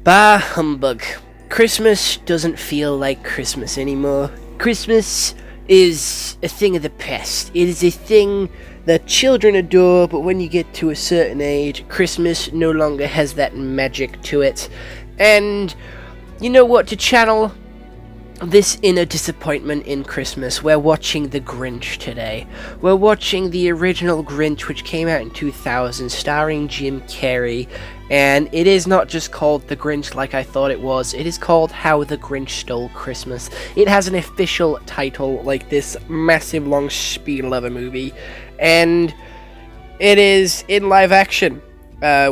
Bah humbug. Christmas doesn't feel like Christmas anymore. Christmas is a thing of the past. It is a thing that children adore, but when you get to a certain age, Christmas no longer has that magic to it. And you know what? To channel this inner disappointment in Christmas, we're watching The Grinch today. We're watching the original Grinch, which came out in 2000, starring Jim Carrey, and it is not just called The Grinch like I thought it was, it is called How the Grinch Stole Christmas. It has an official title, like this massive long spiel of a movie, and it is in live action,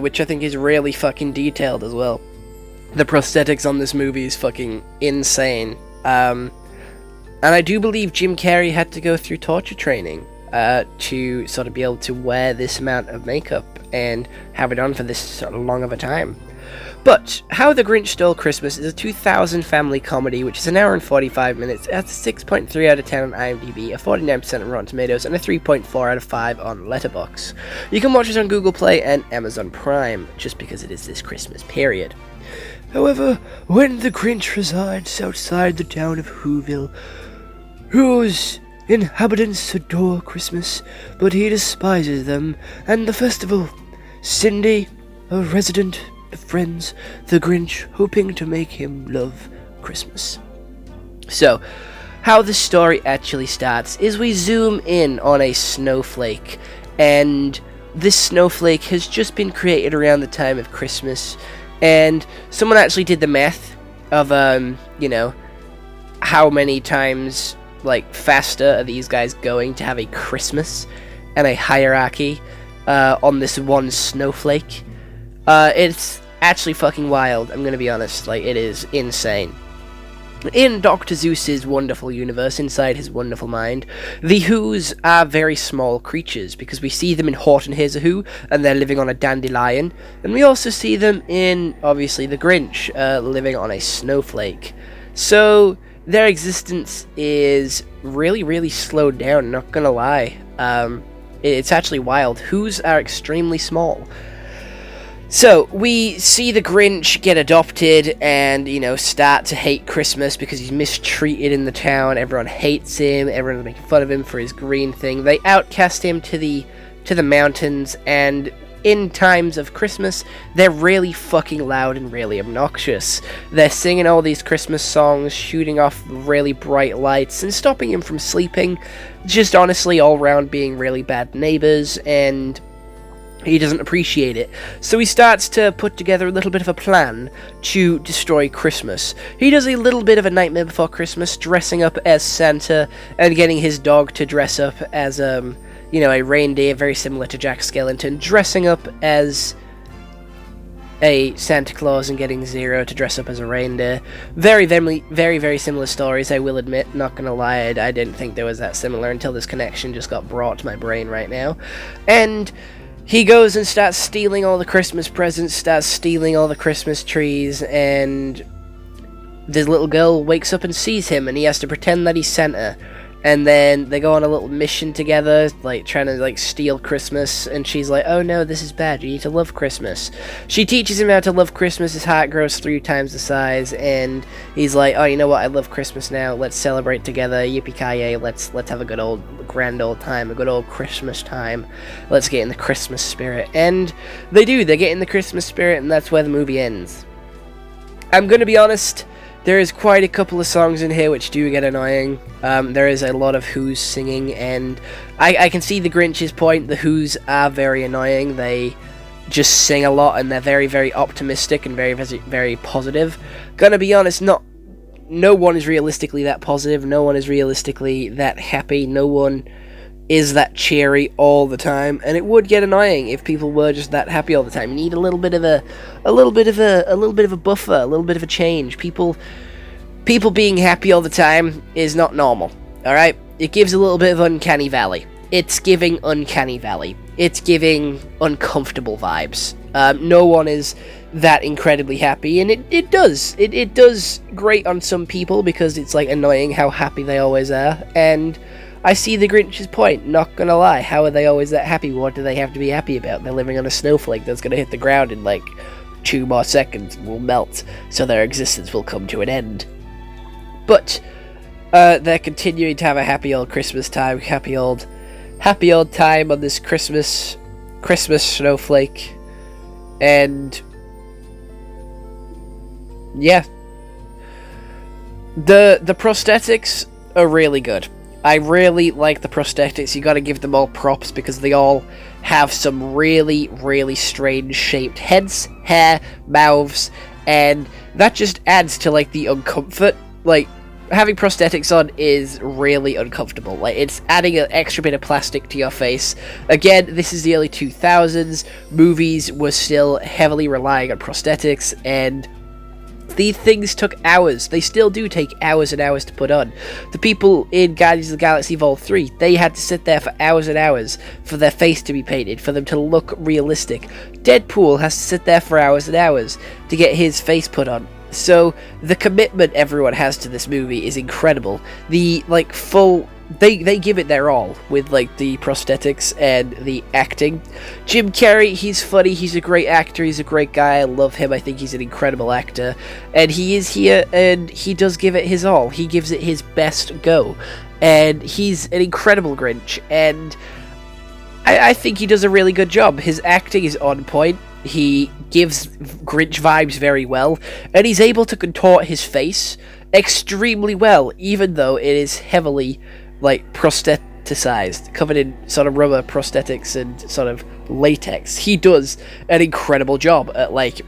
which I think is really fucking detailed as well. The prosthetics on this movie is fucking insane. And I do believe Jim Carrey had to go through torture training to sort of be able to wear this amount of makeup and have it on for this sort of long of a time. But How the Grinch Stole Christmas is a 2000 family comedy, which is an hour and 45 minutes. It has a 6.3 out of 10 on IMDb, a 49% on Rotten Tomatoes, and a 3.4 out of 5 on Letterboxd. You can watch it on Google Play and Amazon Prime, just because it is this Christmas period. However, when the Grinch resides outside the town of Whoville, whose inhabitants adore Christmas, but he despises them and the festival, Cindy, a resident, befriends the Grinch, hoping to make him love Christmas. So, how the story actually starts is we zoom in on a snowflake, and this snowflake has just been created around the time of Christmas. And someone actually did the math of, how many times, faster are these guys going to have a Christmas and a hierarchy on this one snowflake. It's actually fucking wild, I'm gonna be honest. It is insane. In Dr. Seuss's wonderful universe, inside his wonderful mind, the Whos are very small creatures, because we see them in Horton Hears a Who, and they're living on a dandelion, and we also see them in, obviously, The Grinch, living on a snowflake. So, their existence is really, really slowed down, not gonna lie. It's actually wild. Whos are extremely small. So, we see the Grinch get adopted and, start to hate Christmas because he's mistreated in the town. Everyone hates him. Everyone's making fun of him for his green thing. They outcast him to the mountains, and in times of Christmas, they're really fucking loud and really obnoxious. They're singing all these Christmas songs, shooting off really bright lights, and stopping him from sleeping. Just honestly all around being really bad neighbors, and he doesn't appreciate it. So he starts to put together a little bit of a plan to destroy Christmas. He does a little bit of a Nightmare Before Christmas, dressing up as Santa and getting his dog to dress up as, a reindeer, very similar to Jack Skellington, dressing up as a Santa Claus and getting Zero to dress up as a reindeer. Very, very similar stories, I will admit. Not gonna lie, I didn't think they was that similar until this connection just got brought to my brain right now. And he goes and starts stealing all the Christmas presents, starts stealing all the Christmas trees, and this little girl wakes up and sees him, and he has to pretend that he's Santa. And then they go on a little mission together, trying to, steal Christmas, and she's like, oh no, this is bad, you need to love Christmas. She teaches him how to love Christmas, his heart grows 3 times the size, and he's like, oh, you know what, I love Christmas now, let's celebrate together, yippee-ki-yay, let's have a good old, grand old time, a good old Christmas time, let's get in the Christmas spirit. And they do, they get in the Christmas spirit, and that's where the movie ends. I'm gonna be honest, there is quite a couple of songs in here which do get annoying. There is a lot of Who's singing, and I can see the Grinch's point. The Who's are very annoying. They just sing a lot, and they're very, very optimistic and very, very positive. Gonna be honest, no one is realistically that positive. No one is realistically that happy. No one is that cheery all the time, and it would get annoying if people were just that happy all the time. You need a little bit of a buffer, a little bit of a change. People being happy all the time is not normal. All right, it gives a little bit of uncanny valley. It's giving uncanny valley. It's giving uncomfortable vibes. No one is that incredibly happy, and it does great on some people because it's annoying how happy they always are. And I see the Grinch's point, not gonna lie. How are they always that happy? What do they have to be happy about? They're living on a snowflake that's gonna hit the ground in 2 more seconds and will melt, so their existence will come to an end. But they're continuing to have a happy old Christmas time, happy old time on this Christmas snowflake, and yeah, the prosthetics are really good. I really like the prosthetics. You gotta give them all props because they all have some really, really strange shaped heads, hair, mouths, and that just adds to like the uncomfort. Like, having prosthetics on is really uncomfortable. Like, it's adding an extra bit of plastic to your face. Again, this is the early 2000s. Movies were still heavily relying on prosthetics, and these things took hours. They still do take hours and hours to put on. The people in Guardians of the Galaxy Vol. 3, they had to sit there for hours and hours for their face to be painted, for them to look realistic. Deadpool has to sit there for hours and hours to get his face put on. So the commitment everyone has to this movie is incredible. The like full they give it their all with like the prosthetics and the acting. Jim Carrey, he's funny, he's a great actor, he's a great guy, I love him, I think he's an incredible actor, and he is here and he does give it his all. He gives it his best go, and he's an incredible Grinch, and I think he does a really good job. His acting is on point. He gives Grinch vibes very well, and he's able to contort his face extremely well, even though it is heavily like prostheticized, covered in sort of rubber prosthetics and sort of latex. He does an incredible job at like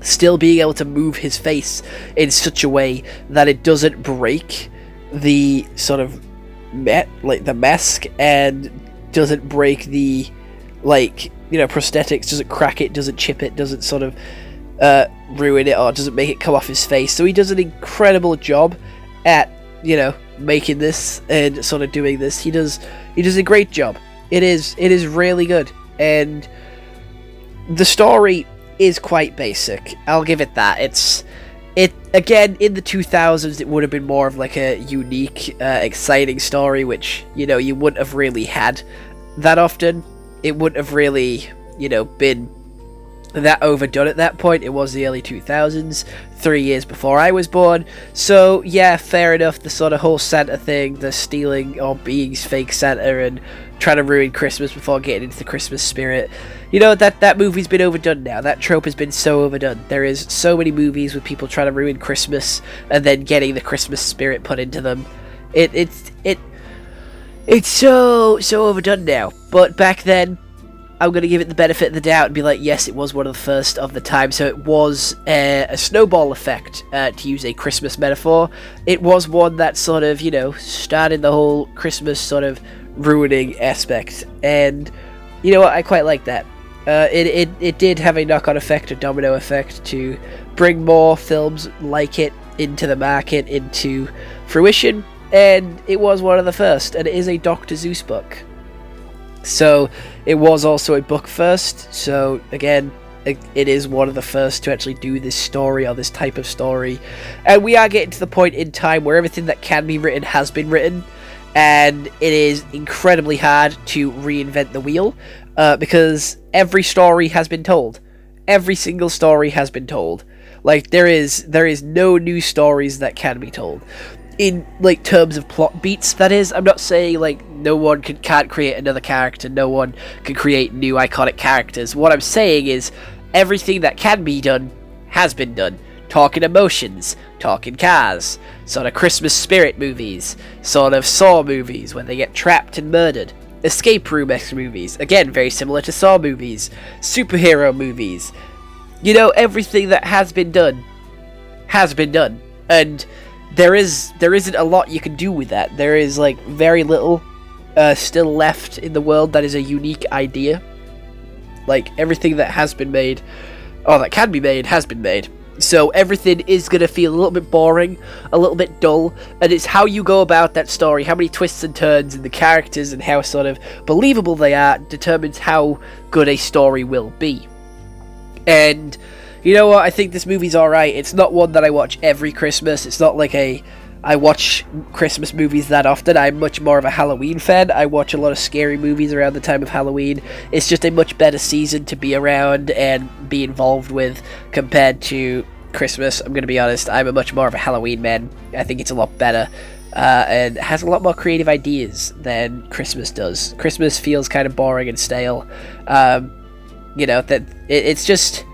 still being able to move his face in such a way that it doesn't break the sort of the mask, and doesn't break the prosthetics, doesn't crack it, doesn't chip it, doesn't sort of ruin it, or doesn't make it come off his face. So he does an incredible job at making this and sort of doing this. He does a great job. It is really good, and the story is quite basic. I'll give it that. It again, in the 2000s, it would have been more of like a unique, exciting story, which you wouldn't have really had that often. It wouldn't have really been that overdone at that point. It was the early 2000s, 3 years before I was born, so yeah, fair enough. The sort of whole Santa thing, the stealing or being fake Santa and trying to ruin Christmas before getting into the Christmas spirit, that movie's been overdone now. That trope has been so overdone. There is so many movies with people trying to ruin Christmas and then getting the Christmas spirit put into them. It's so overdone now. But back then, I'm going to give it the benefit of the doubt and be like, yes, it was one of the first of the time, so it was a snowball effect, to use a Christmas metaphor. It was one that sort of, started the whole Christmas sort of ruining aspect, and you know what, I quite like that. It did have a knock-on effect, a domino effect, to bring more films like it into the market, into fruition, and it was one of the first, and it is a Dr. Seuss book. So it was also a book first, so again, it is one of the first to actually do this story, or this type of story. And we are getting to the point in time where everything that can be written has been written, and it is incredibly hard to reinvent the wheel, because every story has been told. Every single story has been told. Like, there is no new stories that can be told. In like terms of plot beats, that is. I'm not saying like no one can't create another character, no one can create new iconic characters. What I'm saying is everything that can be done has been done. Talking emotions, talking cars, sort of Christmas spirit movies, sort of Saw movies where they get trapped and murdered, escape room-esque movies, again very similar to Saw movies, superhero movies. Everything that has been done, and there isn't a lot you can do with that. There is like very little still left in the world that is a unique idea. Like, everything that has been made, or that can be made, has been made. So everything is going to feel a little bit boring, a little bit dull, and it's how you go about that story, how many twists and turns in the characters and how sort of believable they are determines how good a story will be. And you know what, I think this movie's alright. It's not one that I watch every Christmas. It's not like I I watch Christmas movies that often. I'm much more of a Halloween fan. I watch a lot of scary movies around the time of Halloween. It's just a much better season to be around and be involved with compared to Christmas. I'm going to be honest, I'm a much more of a Halloween man. I think it's a lot better. And has a lot more creative ideas than Christmas does. Christmas feels kind of boring and stale. It's just,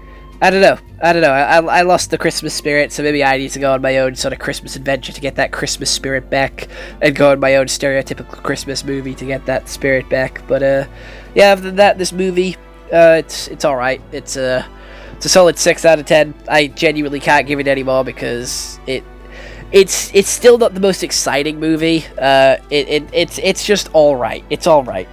I don't know. I lost the Christmas spirit, so maybe I need to go on my own sort of Christmas adventure to get that Christmas spirit back, and go on my own stereotypical Christmas movie to get that spirit back. But other than that, this movie, it's all right. It's a solid 6 out of 10. I genuinely can't give it any more because it's still not the most exciting movie. It's just all right. It's all right.